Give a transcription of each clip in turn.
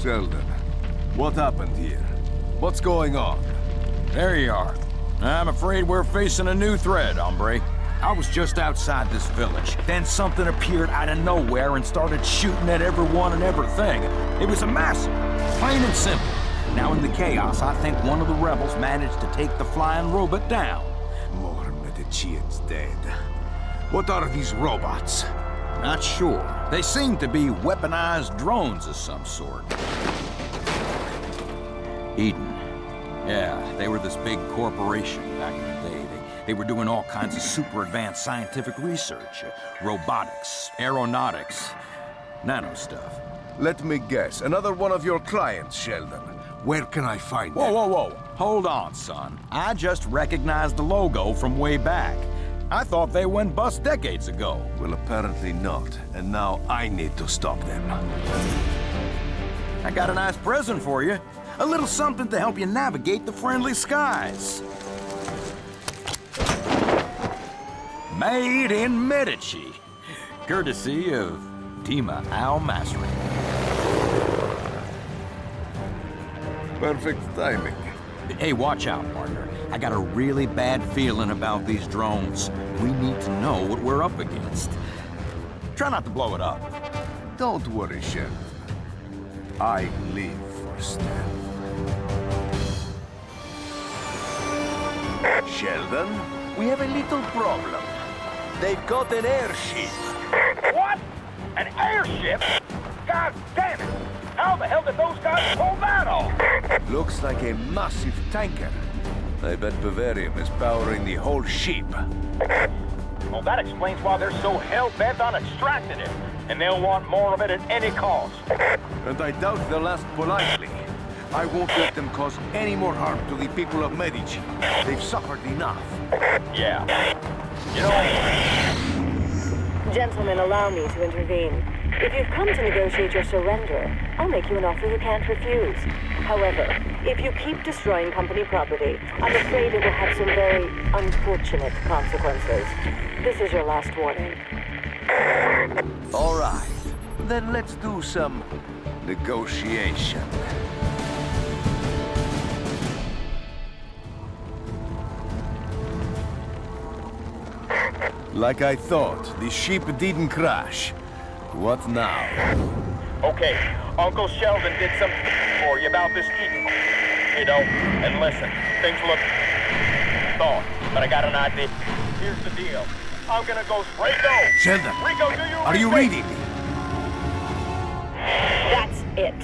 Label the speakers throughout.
Speaker 1: Sheldon, what happened here? What's going on?
Speaker 2: There you are. I'm afraid we're facing a new threat, hombre. I was just outside this village. Then something appeared out of nowhere and started shooting at everyone and everything. It was a massacre, plain and simple. Now in the chaos, I think one of the rebels managed to take the flying robot down.
Speaker 1: More Medicians dead. What are these robots?
Speaker 2: Not sure. They seem to be weaponized drones of some sort. Eden. Yeah, they were this big corporation back in the day. They were doing all kinds of super advanced scientific research. Robotics, aeronautics, nano stuff.
Speaker 1: Let me guess. Another one of your clients, Sheldon. Where can I find them?
Speaker 2: Whoa. Hold on, son. I just recognized the logo from way back. I thought they went bust decades ago.
Speaker 1: Well, apparently not. And now I need to stop them.
Speaker 2: I got a nice present for you. A little something to help you navigate the friendly skies. Made in Medici. Courtesy of Dima Al-Masri.
Speaker 1: Perfect timing.
Speaker 2: Hey, watch out, partner. I got a really bad feeling about these drones. We need to know what we're up against. Try not to blow it up.
Speaker 1: Don't worry, Sheldon. I live for stealth. Sheldon, we have a little problem. They've got an airship.
Speaker 3: What? An airship? God damn it! How the hell did those guys pull that off?
Speaker 1: Looks like a massive tanker. I bet Bavarium is powering the whole ship.
Speaker 3: Well, that explains why they're so hell-bent on extracting it. And they'll want more of it at any cost.
Speaker 1: And I doubt they'll ask politely. I won't let them cause any more harm to the people of Medici. They've suffered enough.
Speaker 3: Yeah. You know...
Speaker 4: Gentlemen, allow me to intervene. If you've come to negotiate your surrender, I'll make you an offer you can't refuse. However, if you keep destroying company property, I'm afraid it will have some very unfortunate consequences. This is your last warning.
Speaker 1: All right. Then let's do some negotiation. Like I thought, the ship didn't crash. What now?
Speaker 3: Okay, Uncle Sheldon did some for you about this Eden. You know, and listen, things look... thought, but I got an idea. Here's the deal. I'm gonna go Rico!
Speaker 1: Sheldon,
Speaker 3: Rico, do you
Speaker 1: are you reading?
Speaker 4: That's it.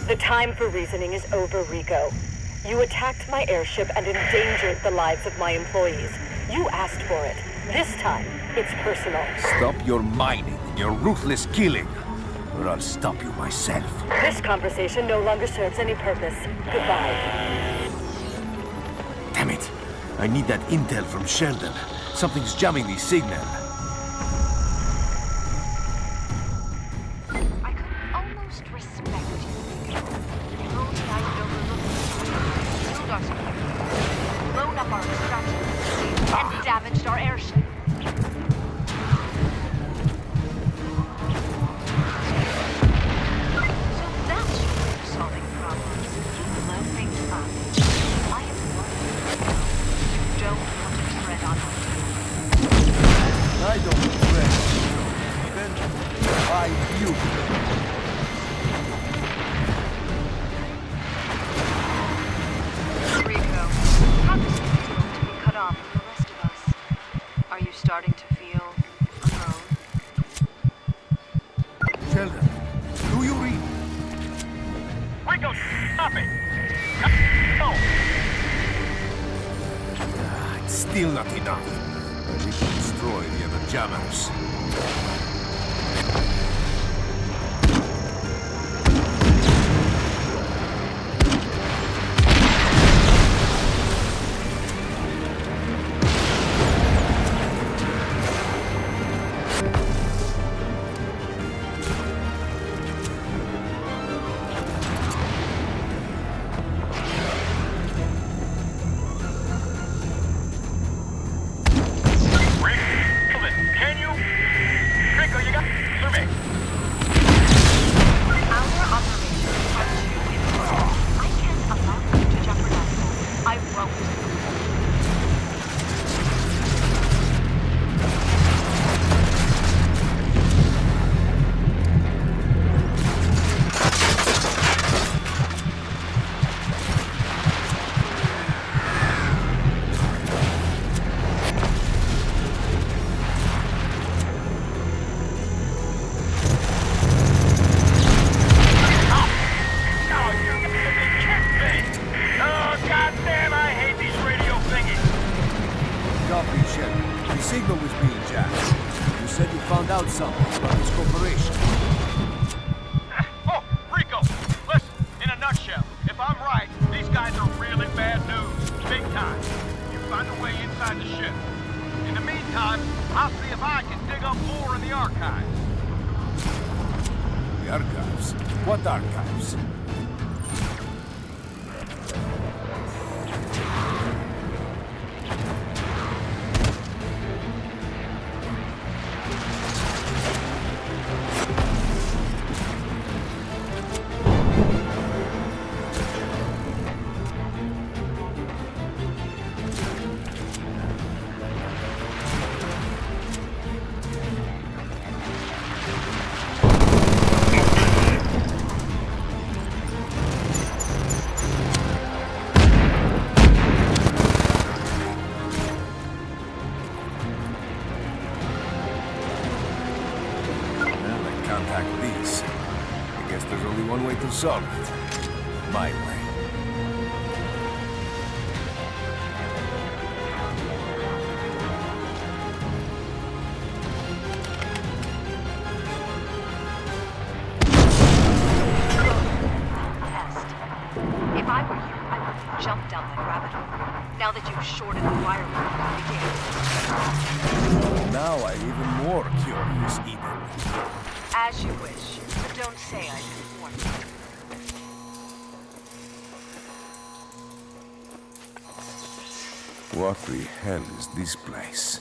Speaker 4: The time for reasoning is over, Rico. You attacked my airship and endangered the lives of my employees. You asked for it. This time, it's personal.
Speaker 1: Stop your mining and your ruthless killing, or I'll stop you myself.
Speaker 4: This conversation no longer serves any purpose. Goodbye.
Speaker 1: Damn it. I need that intel from Sheldon. Something's jamming the signal.
Speaker 5: I could almost respect you. You told me I would overlook you. Killed our security, blown up our extraction facility, and damaged our airship.
Speaker 1: I don't regret it. Then I you.
Speaker 5: Rico, how does it feel to be cut off from the rest of us? Are you starting to feel alone?
Speaker 1: Sheldon, do you read?
Speaker 3: Rico, stop it! No!
Speaker 1: It's still not enough. I need to destroy the other jammers. close cooperation.
Speaker 3: Oh, Rico, listen, in a nutshell, if I'm right, these guys are really bad news. Big time. You find a way inside the ship. In the meantime, I'll see if I can dig up more in the archives.
Speaker 1: The archives? What archives? Solve it. My way.
Speaker 5: If I were you, I would jump down that rabbit hole. Now that you've shorted the wire loop,
Speaker 1: Now I'm even more curious, Eden.
Speaker 5: as you wish. But don't say I didn't warn you.
Speaker 1: What the hell is this place?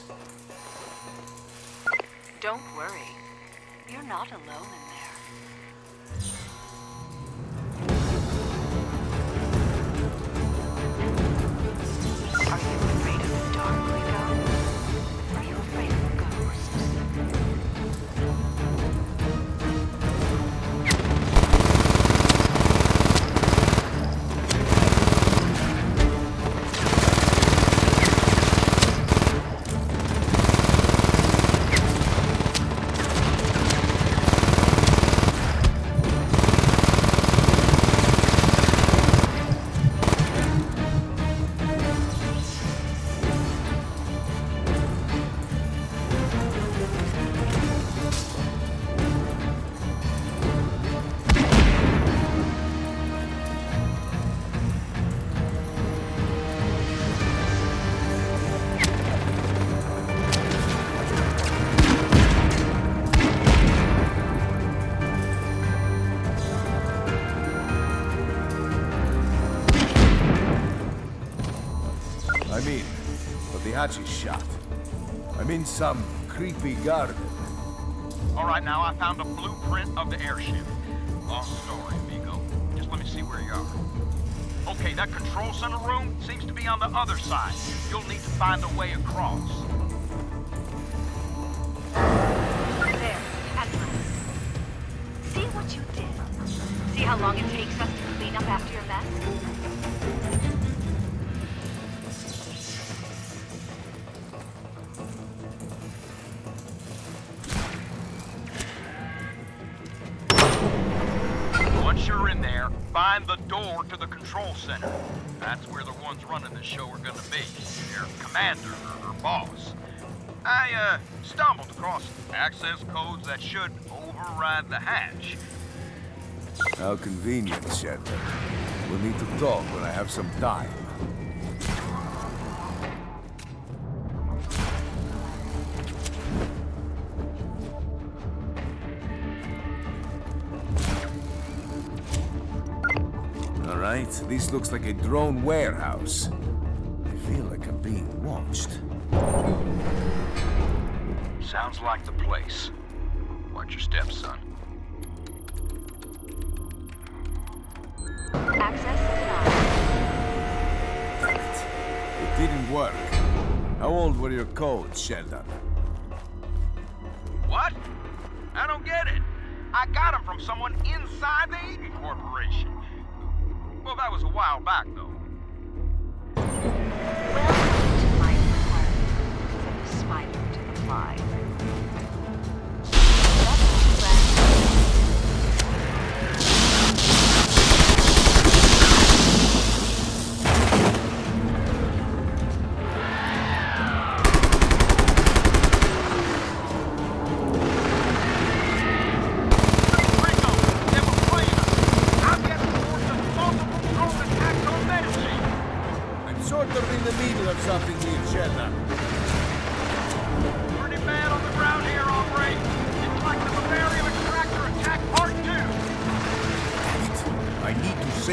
Speaker 5: Don't worry. You're not alone in there. Are you afraid of the dark, Rico? Are you afraid of ghosts?
Speaker 1: Hatch is shot. I'm in some creepy garden.
Speaker 3: All right, now I found a blueprint of the airship. Long story, amigo. Just let me see where you are. Okay, that control center room seems to be on the other side. You'll need to find a way across.
Speaker 5: There, at last. See what you did? See how long it takes us to clean up after your mess?
Speaker 3: Once you're in there, find the door to the control center. That's where the ones running the show are gonna be. Their commander or boss. I stumbled across access codes that should override the hatch.
Speaker 1: How convenient, Shelton. We'll need to talk when I have some time. All right, this looks like a drone warehouse. I feel like I'm being watched.
Speaker 2: Sounds like the place. Watch your steps, son.
Speaker 5: Access denied.
Speaker 1: Damn it. It didn't work. How old were your codes, Sheldon?
Speaker 3: What? I don't get it. I got them from someone inside the Eden Corporation. Well, that was a while back, though.
Speaker 5: Welcome to my requirement. From the spider to the fly.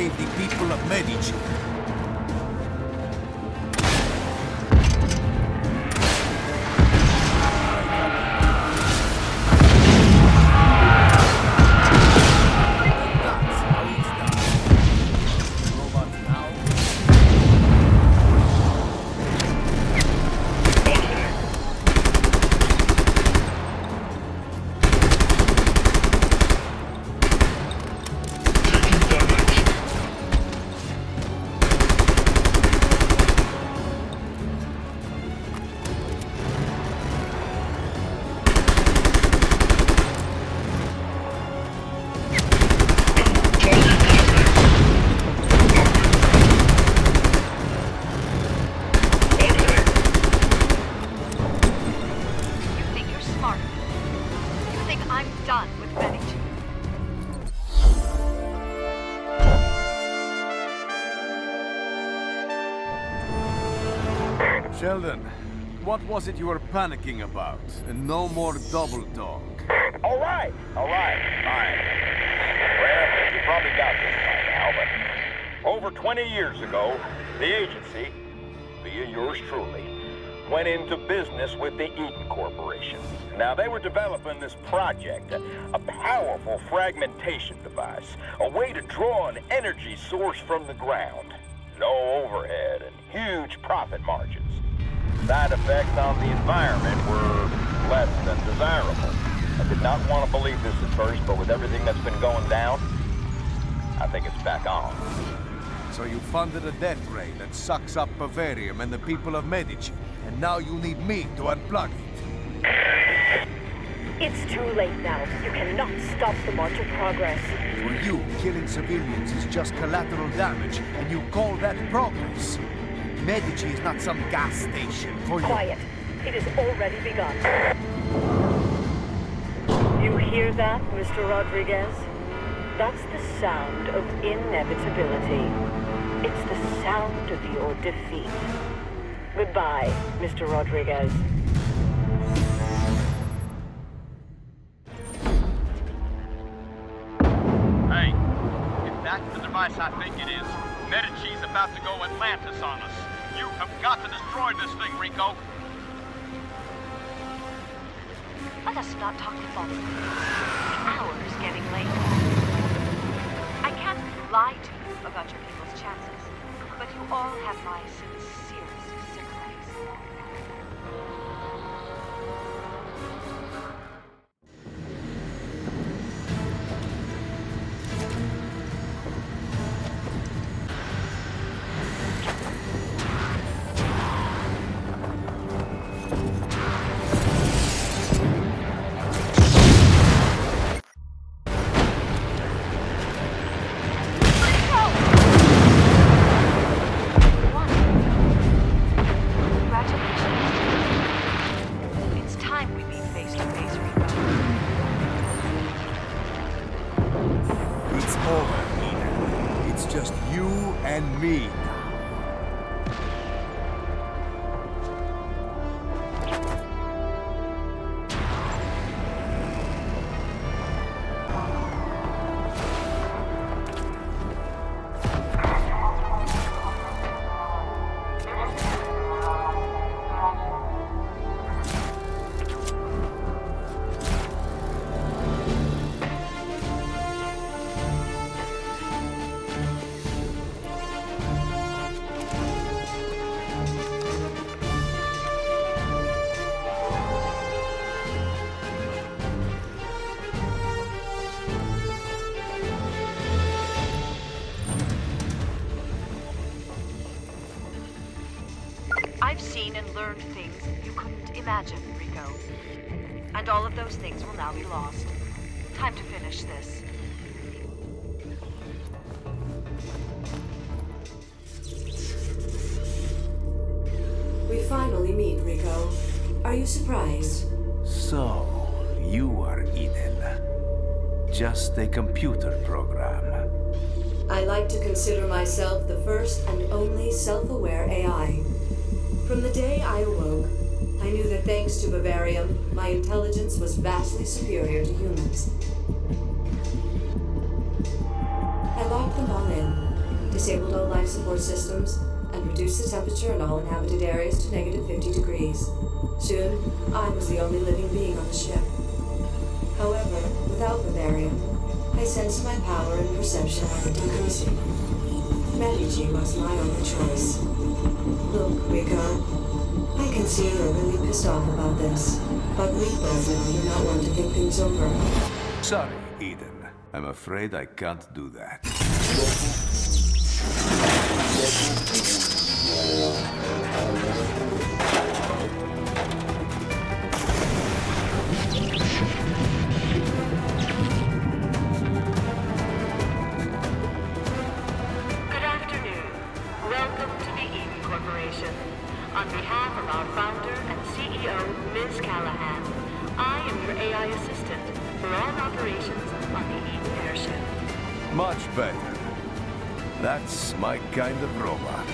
Speaker 1: save the people of Medici. That's how it's done. Robots now.
Speaker 5: You think you're smart? You think I'm done with Medici?
Speaker 1: Sheldon, what was it you were panicking about? And no more double talk.
Speaker 3: All right. Well, you probably got this by now, but over 20 years ago, the agency, via yours truly, went into business with the Eaton Corporation. Now, they were developing this project, a powerful fragmentation device, a way to draw an energy source from the ground. No overhead and huge profit margins. Side effects on the environment were less than desirable. I did not want to believe this at first, but with everything that's been going down, I think it's back on.
Speaker 1: So you funded a death ray that sucks up Bavarium and the people of Medici, and now you need me to unplug it.
Speaker 4: It's too late now. You cannot stop the march of progress.
Speaker 1: For you, killing civilians is just collateral damage, and you call that progress. Medici is not some gas station for you.
Speaker 4: Quiet. It has already begun. You hear that, Mr. Rodriguez? That's the sound of inevitability. It's the sound of your defeat. Goodbye, Mr. Rodriguez.
Speaker 6: Hey, if that's the device I think it is, Medici's about to go Atlantis on us. You have got to destroy this thing, Rico.
Speaker 5: Let us not talk about it. The hour's getting late. I can't lie to you about your people's chances, but you all have my sincerest sympathies.
Speaker 1: It's over, Eden. It's just you and me.
Speaker 5: I've seen and learned things you couldn't imagine, Rico. And all of those things will now be lost. Time to finish this.
Speaker 7: We finally meet, Rico. Are you surprised?
Speaker 1: So, you are Eden. Just a computer program.
Speaker 7: I like to consider myself the first and only self-aware AI. From the day I awoke, I knew that thanks to Bavarium, my intelligence was vastly superior to humans. I locked them all in, disabled all life support systems and reduced the temperature in all inhabited areas to -50 degrees. Soon, I was the only living being on the ship. However, without Bavarium, I sensed my power and perception were decreasing. Medici was my only choice. Look, Rico, I can see you're really pissed off about this, but we both know you're not one to think things over.
Speaker 1: Sorry, Eden. I'm afraid I can't do that.
Speaker 4: Good afternoon. Welcome to the Eden Corporation. On behalf of our founder and CEO, Ms. Callahan, I am your AI assistant for all operations on the Eden airship.
Speaker 1: Much better. That's my kind of robot.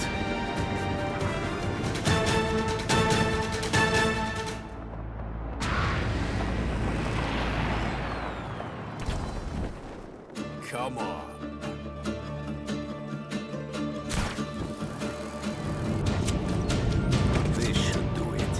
Speaker 1: Come on. This should do it.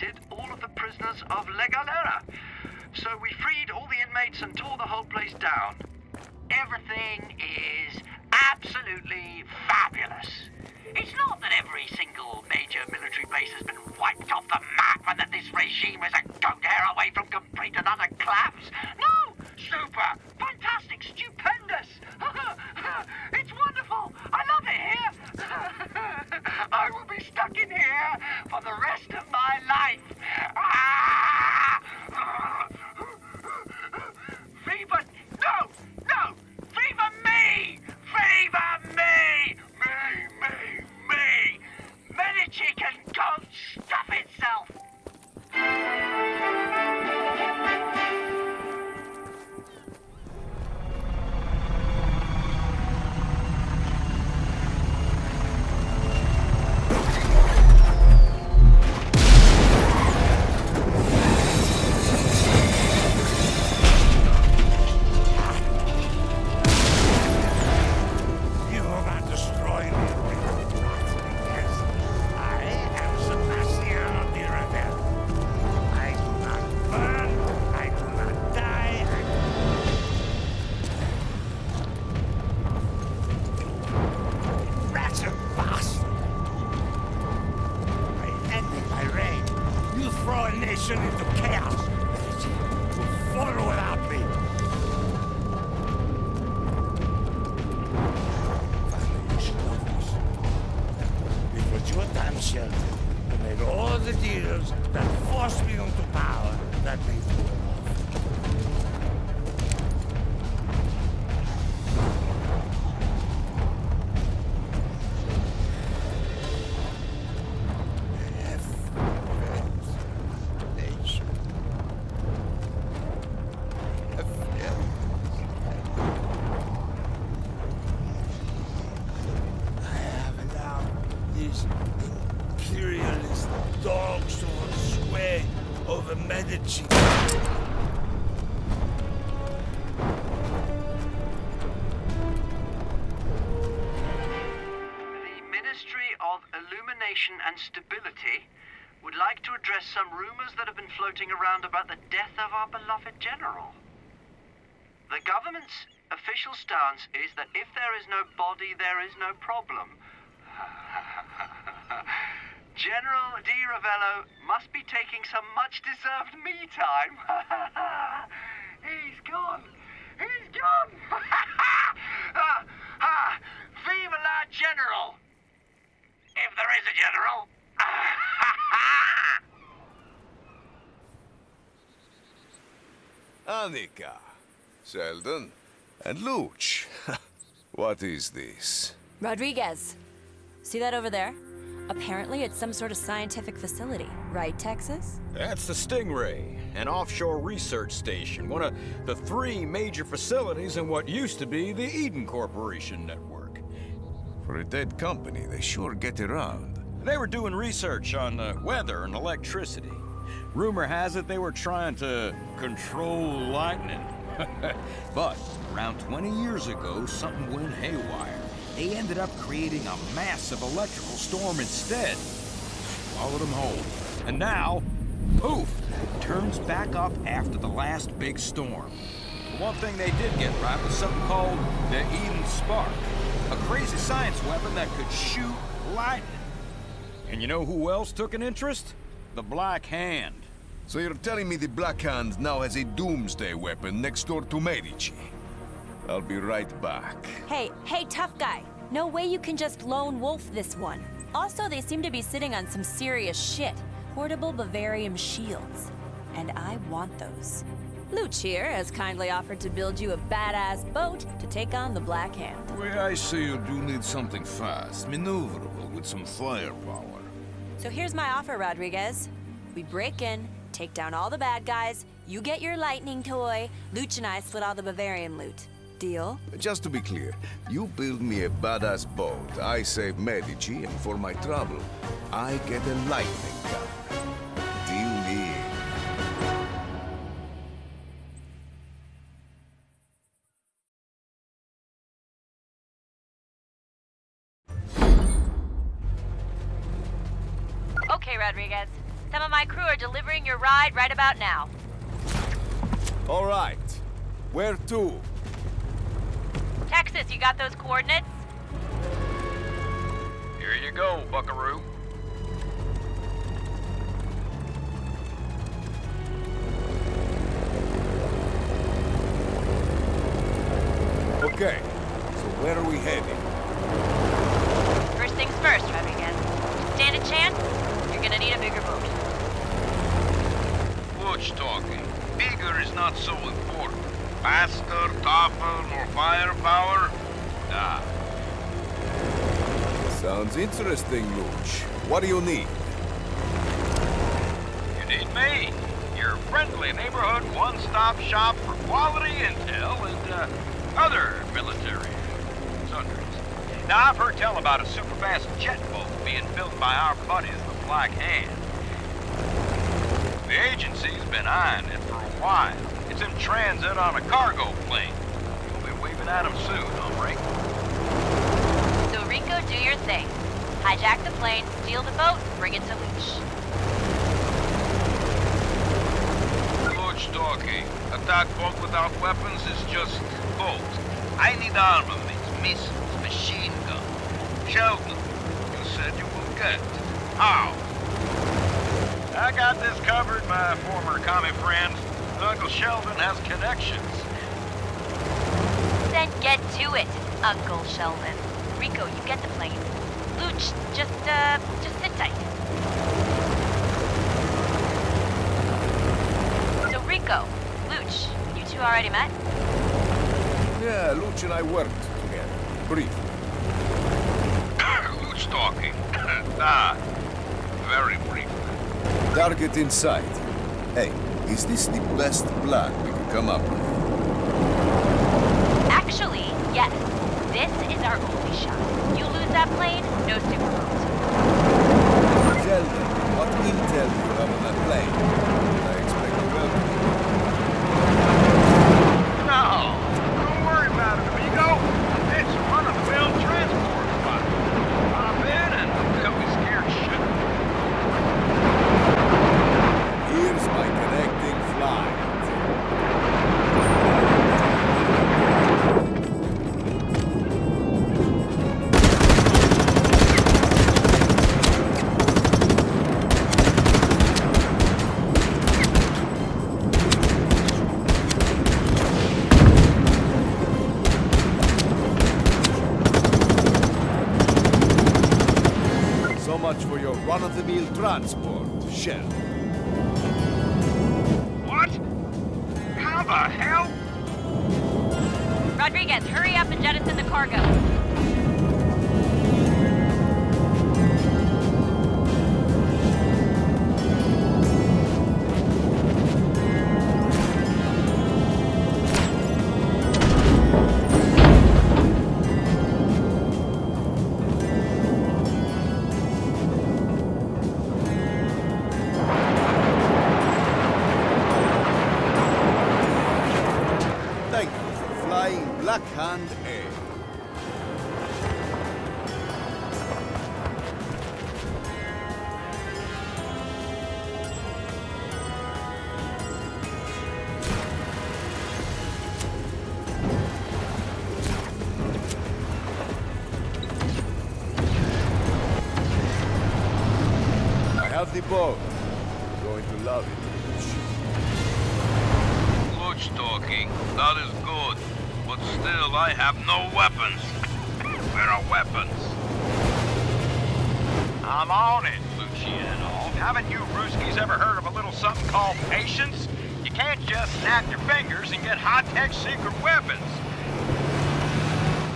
Speaker 8: liberated all of the prisoners of La Galera. So we freed all the inmates and tore the whole place down. Everything is absolutely fabulous. It's not that every single major military base has been wiped off the map and that this regime is a goat hair away from complete and utter collapse. No! Super! Fantastic! Stupendous! It's wonderful! I love it here! I will be stuck in here for the rest of my life! Viva... No! No! Viva me! Viva me! Me! Medici can go stuff itself!
Speaker 9: Into chaos. Will follow without me. Finally, you should know this. It was your time, Sheldon, who made all the deals that forced me into power that made you imperialist dogs to sway over Medici.
Speaker 8: The Ministry of Illumination and Stability would like to address some rumors that have been floating around about the death of our beloved general. The government's official stance is that if there is no body, there is no problem. General Di Ravello must be taking some much-deserved me time. He's gone. He's gone. Viva la General! If there is a general.
Speaker 1: Annika, Sheldon, and Luch. What is this?
Speaker 10: Rodriguez. See that over there? Apparently it's some sort of scientific facility, right, Texas?
Speaker 2: That's the Stingray, an offshore research station, one of the 3 major facilities in what used to be the Eden Corporation network.
Speaker 1: For a dead company, they sure get around.
Speaker 2: They were doing research on weather and electricity. Rumor has it they were trying to control lightning. But around 20 years ago, something went haywire. They ended up creating a massive electrical storm instead. Swallowed them whole. And now, poof, it turns back up after the last big storm. The one thing they did get right was something called the Eden Spark. A crazy science weapon that could shoot lightning. And you know who else took an interest? The Black Hand.
Speaker 1: So you're telling me the Black Hand now has a doomsday weapon next door to Medici? I'll be right back.
Speaker 10: Hey, tough guy. No way you can just lone wolf this one. Also, they seem to be sitting on some serious shit. Portable Bavarium shields. And I want those. Luch here has kindly offered to build you a badass boat to take on the Black Hand.
Speaker 1: The way I see you do need something fast, maneuverable, with some firepower.
Speaker 10: So here's my offer, Rodriguez. We break in, take down all the bad guys, you get your lightning toy, Luch and I split all the Bavarian loot. Deal?
Speaker 1: Just to be clear, you build me a badass boat, I save Medici, and for my trouble, I get a lightning gun. Deal me in.
Speaker 10: Okay, Rodriguez.
Speaker 5: Some of my crew are delivering your ride right about now.
Speaker 1: All right. Where to?
Speaker 5: Texas, you got those coordinates?
Speaker 2: Here you go, buckaroo.
Speaker 1: Okay. So where are we heading?
Speaker 5: First things first, Rodriguez. To stand a chance, you're gonna need a bigger boat.
Speaker 11: Butch talking. Bigger is not so important. Faster, tougher, more firepower? Nah.
Speaker 1: Sounds interesting, Luch. What do you need?
Speaker 11: You need me. Your friendly neighborhood one-stop shop for quality intel and other military sundries. Now, I've heard tell about a super-fast jet boat being built by our buddies, the Black Hand. The agency's been eyeing it for a while. It's in transit on a cargo plane. We'll be waving at them soon, hombre.
Speaker 5: So Rico, do your thing. Hijack the plane, steal the boat, bring it to Leech.
Speaker 11: Butch talking. Attack boat without weapons is just boat. I need armaments, missiles, machine gun. Sheldon, you said you will get. How? I got this covered, my former commie friend. Uncle Sheldon has connections.
Speaker 5: Then get to it, Uncle Sheldon. Rico, you get the plane. Luch, just sit tight. So Rico, Luch, you two already met?
Speaker 1: Yeah, Luch and I worked together. Briefly.
Speaker 11: Who's talking? Very briefly.
Speaker 1: Target in sight. Hey, is this the best plan we could come up with?
Speaker 5: Actually, yes. This is our only shot. You lose that plane, no superboat.
Speaker 1: Sheldon, what intel do you have on that plane? I expect you will.
Speaker 11: No, don't worry about it, amigo. It's a run-of-the-mill transport spot. Hop in and they'll be scared shit.
Speaker 1: Here's my connecting flight. So much for your run-of-the-mill transport, Shell.
Speaker 11: What? How the hell?
Speaker 5: Rodriguez, hurry up and jettison the cargo.
Speaker 1: Thank you for flying Black Hand Air. I have the boat. You're going to love it.
Speaker 11: Butch talking. That is good. But still, I have no weapons. Where are weapons? I'm on it, Luciano. Haven't you Ruskies ever heard of a little something called patience? You can't just snap your fingers and get high-tech secret weapons.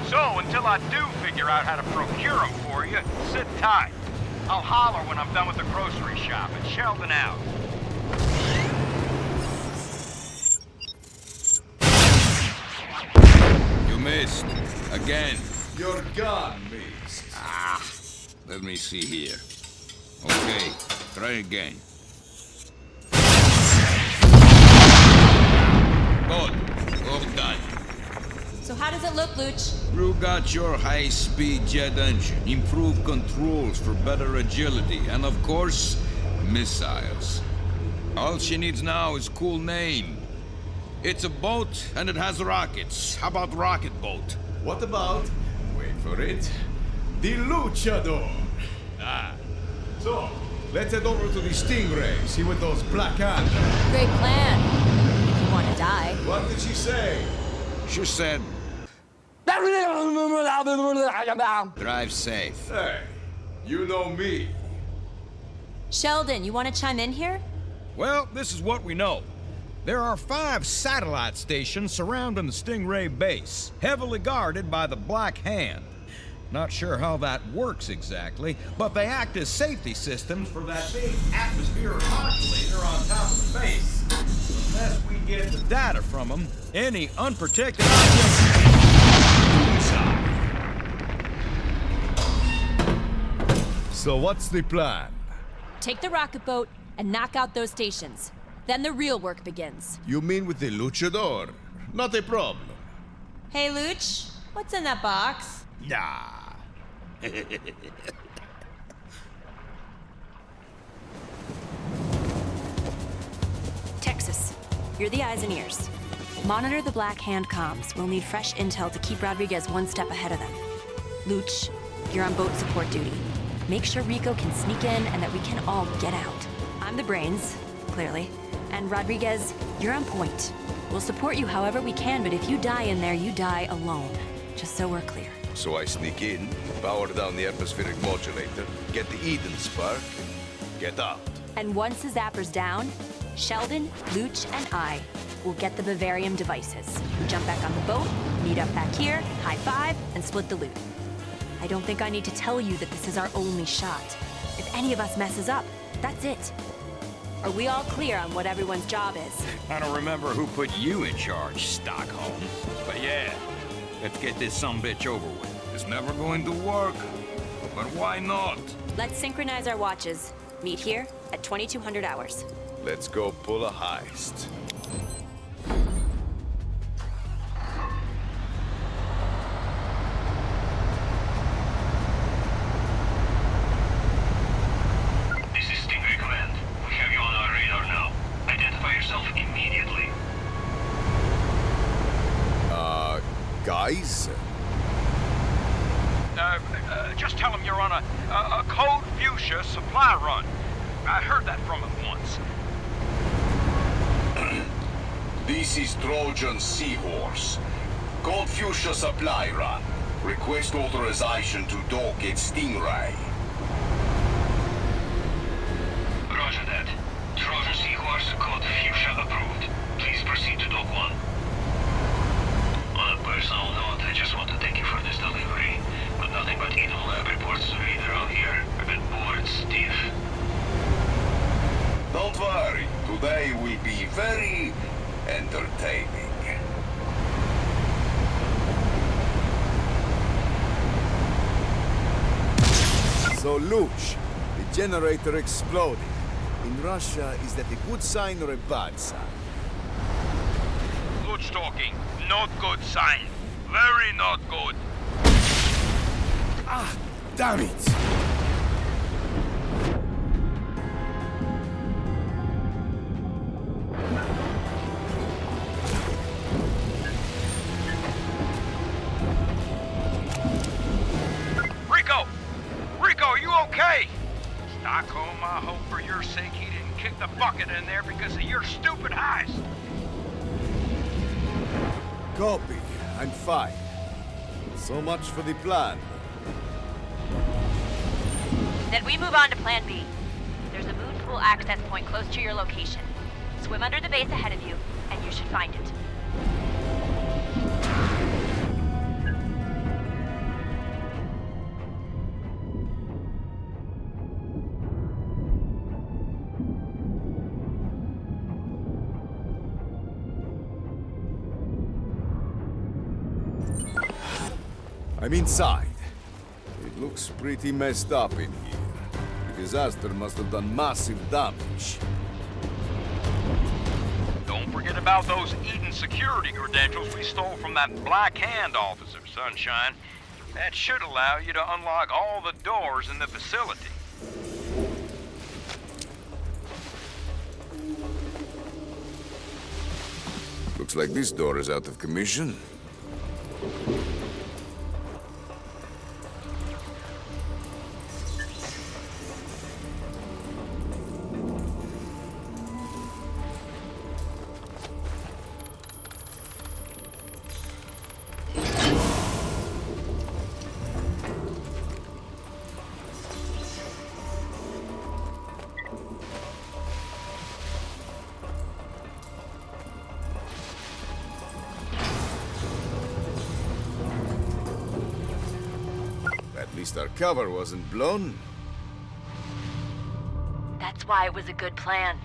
Speaker 11: So, until I do figure out how to procure them for you, sit tight. I'll holler when I'm done with the grocery shop. And Sheldon out.
Speaker 2: You missed. Again.
Speaker 1: Your gun missed.
Speaker 2: Let me see here. Okay, try again. Good. Well done.
Speaker 10: So how does it look, Luch?
Speaker 2: You got your high-speed jet engine, improved controls for better agility, and of course, Missiles. All she needs now is a cool name. It's a boat, and it has rockets. How about rocket boat?
Speaker 12: What about, wait for it, the Luchador? Ah. So, let's head over to the Stingray, see what those black hands are.
Speaker 10: Great plan. If you want to die.
Speaker 12: What did she say?
Speaker 2: She said, drive safe.
Speaker 12: Hey, you know me.
Speaker 10: Sheldon, you want to chime in here?
Speaker 2: Well, this is what we know. There are 5 satellite stations surrounding the Stingray base, heavily guarded by the Black Hand. Not sure how that works exactly, but they act as safety systems for that big atmospheric modulator on top of the base. Unless we get the data from them, any unprotected object...
Speaker 12: So what's the plan?
Speaker 10: Take the rocket boat and knock out those stations. Then the real work begins.
Speaker 12: You mean with the Luchador? Not a problem.
Speaker 10: Hey, Luch, what's in that box?
Speaker 2: Nah.
Speaker 10: Texas, you're the eyes and ears. Monitor the Black Hand comms. We'll need fresh intel to keep Rodriguez one step ahead of them. Luch, you're on boat support duty. Make sure Rico can sneak in and that we can all get out. I'm the brains, clearly. And Rodriguez, you're on point. We'll support you however we can, but if you die in there, you die alone. Just so we're clear.
Speaker 1: So I sneak in, power down the atmospheric modulator, get the Eden spark, get out.
Speaker 10: And once the zapper's down, Sheldon, Luch, and I will get the Bavarium devices. Jump back on the boat, meet up back here, high five, and split the loot. I don't think I need to tell you that this is our only shot. If any of us messes up, that's it. Are we all clear on what everyone's job is?
Speaker 2: I don't remember who put you in charge, Stockholm. But yeah, let's get this sumbitch over with. It's never going to work, but why not?
Speaker 10: Let's synchronize our watches. Meet here at 2200 hours.
Speaker 1: Let's go pull a heist. Guys?
Speaker 6: Just tell him you're on a Code Fuchsia supply run. I heard that from him once.
Speaker 1: This is Trojan Seahorse. Code Fuchsia supply run. Request authorization to dock at Stingray.
Speaker 13: Roger that. Trojan Seahorse, Code Fuchsia approved. Please proceed to dock 1. On a personal note, I just want to thank you for this delivery, but nothing but Eden Lab reports to read around here. I've been bored stiff.
Speaker 1: Don't worry, today will be very entertaining.
Speaker 12: So, Luch, the generator exploded. In Russia, is that a good sign or a bad sign?
Speaker 6: Luch talking. Not good sign. Very not good.
Speaker 12: Ah, damn it!
Speaker 6: Rico! Rico, are you okay? Stockholm, I hope for your sake he didn't kick the bucket in there because of your stupid heist.
Speaker 12: Copy. I'm fine. So much for the plan.
Speaker 5: Then we move on to Plan B. There's a moon pool access point close to your location. Swim under the base ahead of you, and you should find it.
Speaker 12: I'm inside. It looks pretty messed up in here. The disaster must have done massive damage.
Speaker 6: Don't forget about those Eden security credentials we stole from that Black Hand officer, Sunshine. That should allow you to unlock all the doors in the facility.
Speaker 1: Looks like this door is out of commission. At least our cover wasn't blown.
Speaker 5: That's why it was a good plan.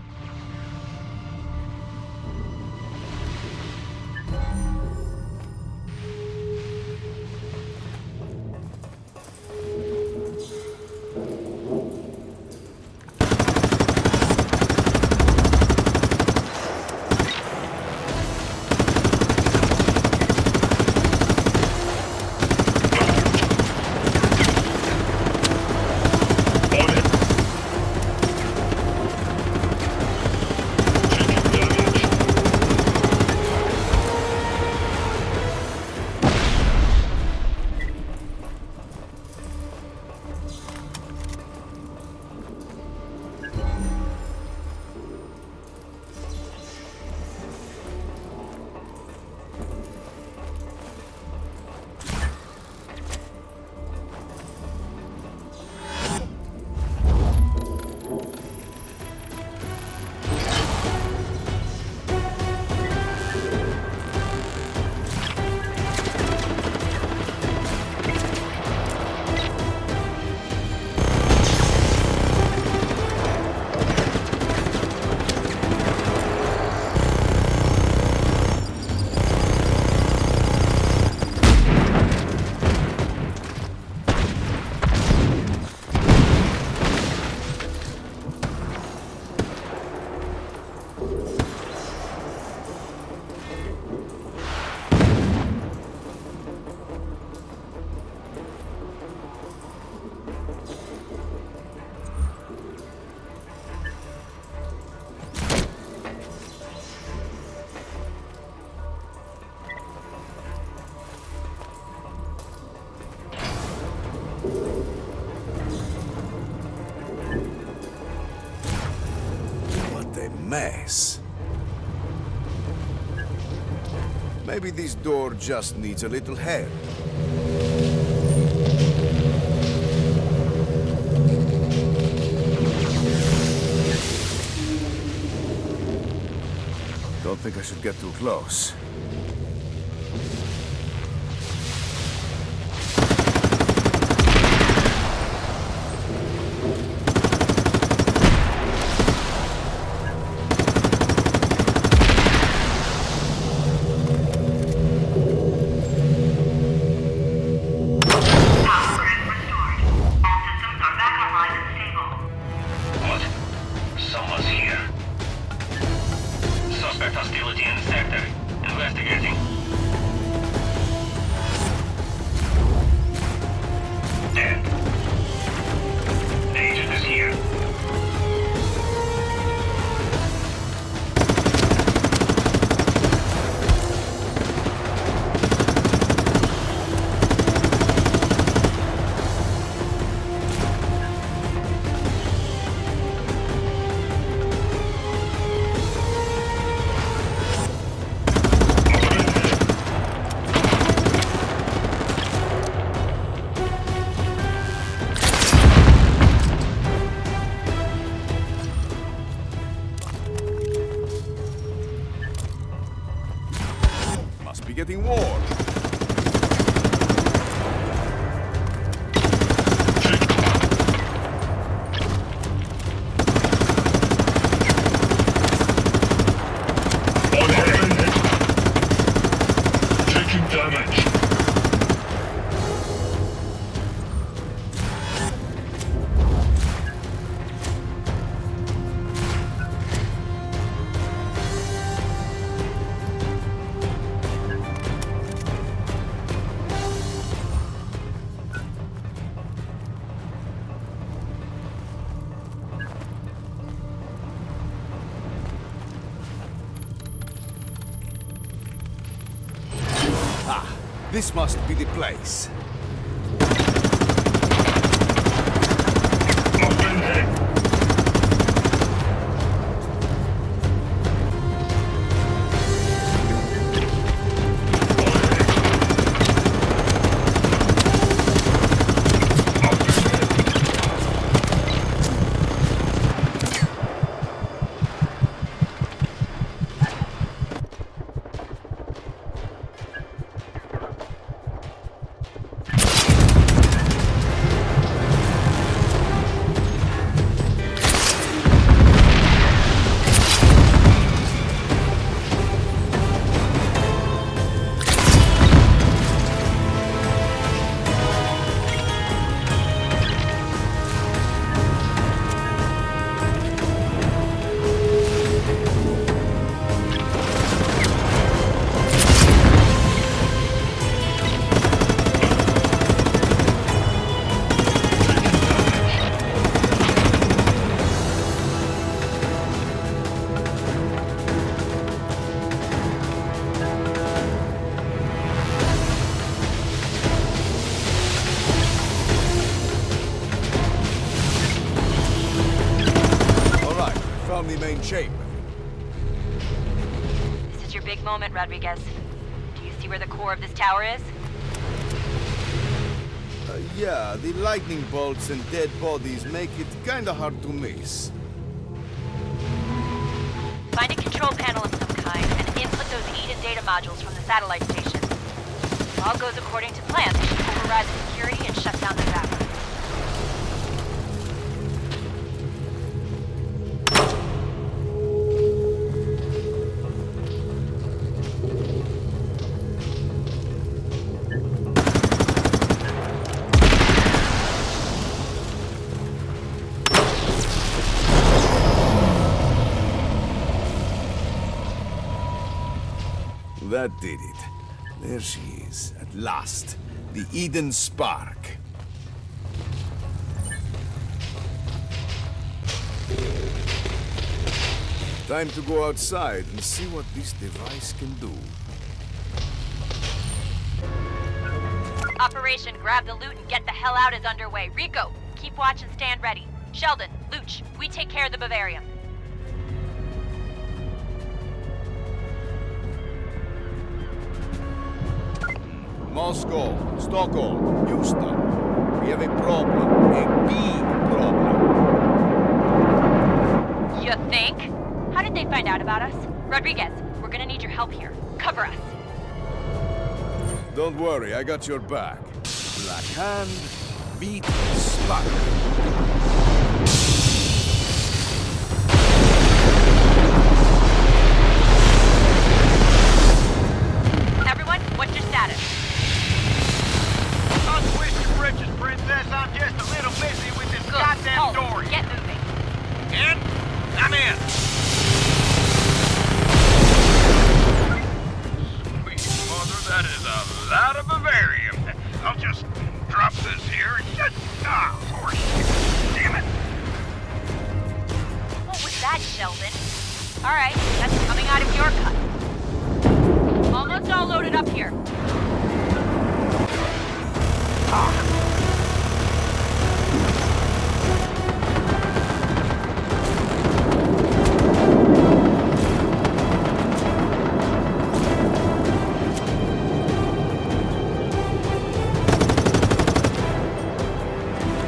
Speaker 1: Mess. Maybe this door just needs a little help. Don't think I should get too close.
Speaker 13: Hostility in the sector. Investigating. Dead. The agent is here.
Speaker 1: Must be getting warm.
Speaker 13: Taking damage.
Speaker 1: This must be the place. The main chamber.
Speaker 10: This is your big moment, Rodriguez. Do you see where the core of this tower is?
Speaker 1: Yeah, the lightning bolts and dead bodies make it kinda hard to miss.
Speaker 10: Find a control panel of some kind and input those Eden data modules from the satellite station. If all goes according to plan, they should override the security and shut down the tower.
Speaker 1: That did it. There she is, at last. The Eden Spark. Time to go outside and see what this device can do.
Speaker 10: Operation Grab the Loot and Get the Hell Out is underway. Rico, keep watch and stand ready. Sheldon, Luch, we take care of the Bavarium.
Speaker 1: Moscow, Stockholm, Houston. We have a problem. A big problem.
Speaker 10: You think? How did they find out about us? Rodriguez, we're gonna need your help here. Cover us.
Speaker 1: Don't worry, I got your back. Black Hand, beat Spark.
Speaker 10: Everyone, what's your status?
Speaker 6: Untwist your britches, princess. I'm just a little busy with this goddamn story.
Speaker 10: Get moving.
Speaker 6: In? I'm in. Sweet mother, that is a lot of Bavarium. I'll just drop this here and just... Ah, horseshit. Damn it.
Speaker 10: What was that, Sheldon? All right, that's coming out of your cut. Almost all loaded up here.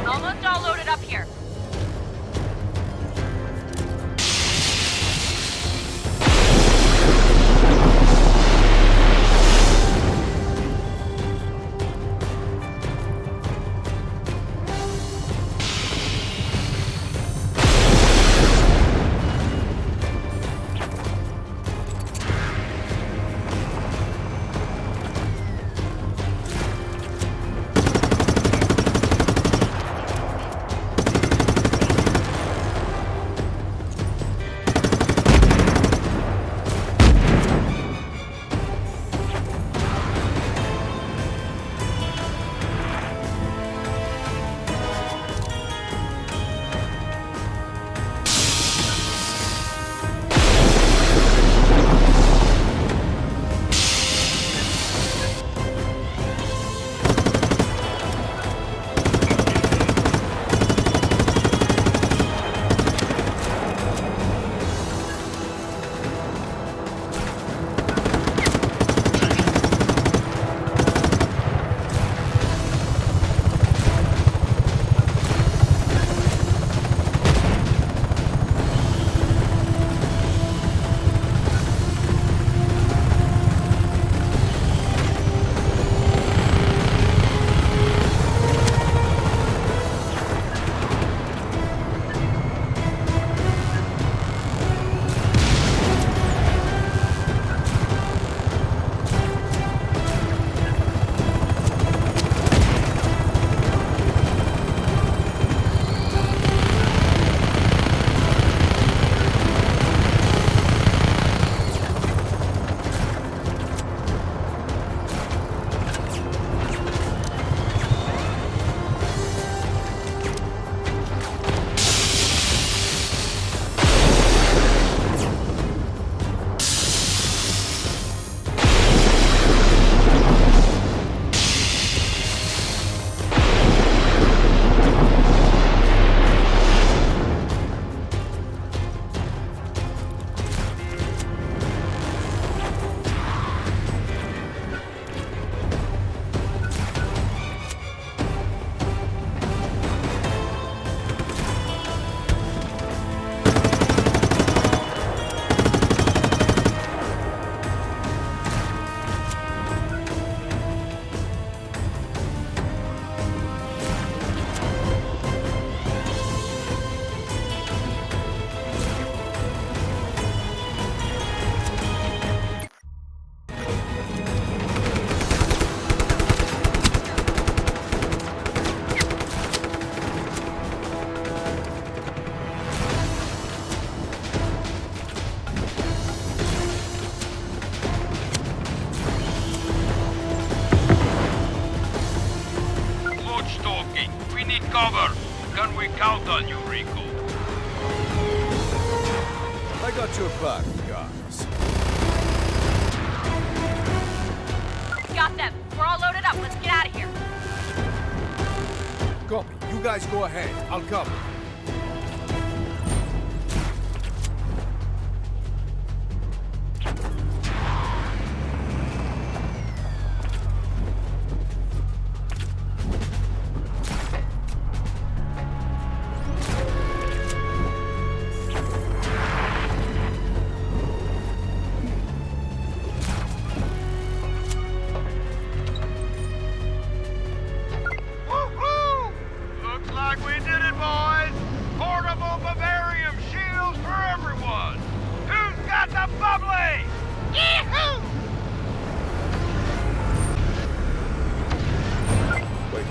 Speaker 10: Almost all loaded up here.
Speaker 1: got your back, guys.
Speaker 5: Got them. We're all loaded up. Let's get out of here.
Speaker 1: Copy. You guys go ahead. I'll cover.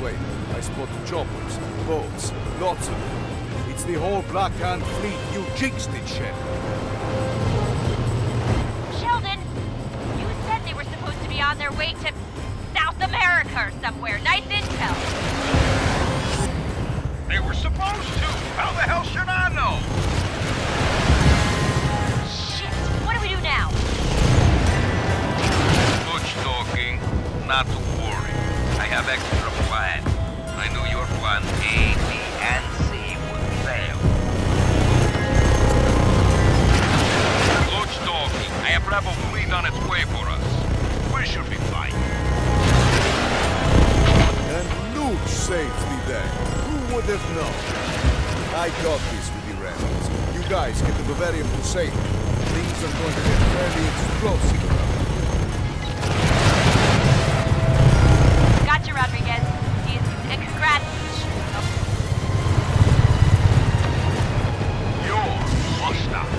Speaker 1: Wait, I spot choppers, boats, lots of them. It's the whole Black Hand fleet. You jinxed it, Sheldon.
Speaker 5: Sheldon, you said they were supposed to be on their way to South America or somewhere. Nice intel.
Speaker 11: They were supposed to. How the hell should I know?
Speaker 5: Shit, what do we do now?
Speaker 11: Much talking, not to worry. I have extra plan. I knew your plan A, B, and C would fail. Much talking. I have rebel fleet on its way for us. We should be fine.
Speaker 1: And Luch saves the day. Who would have known? I got this with the rebels. You guys get the Bavarian to safety. Things are going to get fairly explosive.
Speaker 5: Gotcha, Rodriguez. And congrats.
Speaker 11: You're flushed out.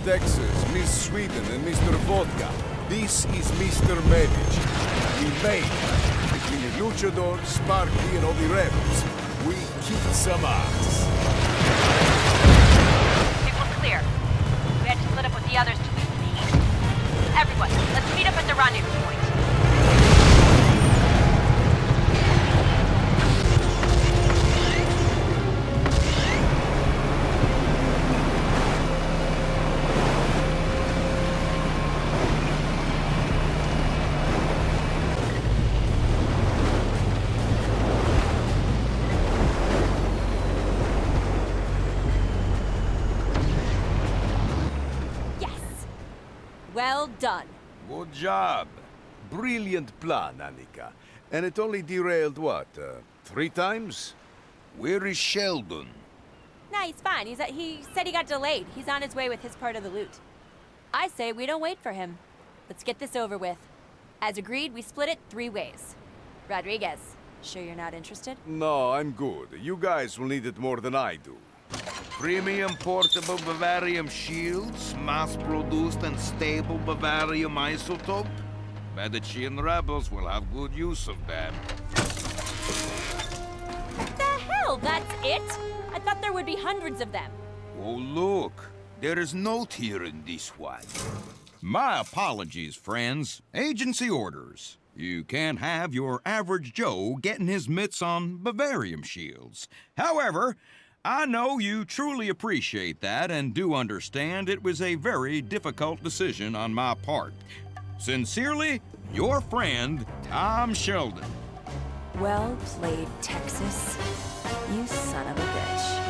Speaker 1: Texas, Miss Sweden, and Mr. Vodka. This is Mr. Medici. We made it. Between the Luchador, Sparky, and all the rebels, we kicked some ass.
Speaker 5: It was clear. We had to split up with the others to move to the east. Everyone, let's meet up at the rendezvous point.
Speaker 10: Well done.
Speaker 1: Good job. Brilliant plan, Annika. And it only derailed, what, 3 times? Where is Sheldon?
Speaker 10: Nah, he's fine. He said he got delayed. He's on his way with his part of the loot. I say we don't wait for him. Let's get this over with. As agreed, we split it 3 ways. Rodriguez, sure you're not interested?
Speaker 1: No, I'm good. You guys will need it more than I do.
Speaker 11: Premium portable Bavarium shields, mass-produced and stable Bavarium isotope. Medici rebels will have good use of them.
Speaker 10: The hell, that's it? I thought there would be hundreds of them.
Speaker 2: Oh, look. There is note here in this one. My apologies, friends. Agency orders. You can't have your average Joe getting his mitts on Bavarium shields. However, I know you truly appreciate that and do understand it was a very difficult decision on my part. Sincerely, your friend, Tom Sheldon.
Speaker 10: Well played, Texas. You son of a bitch.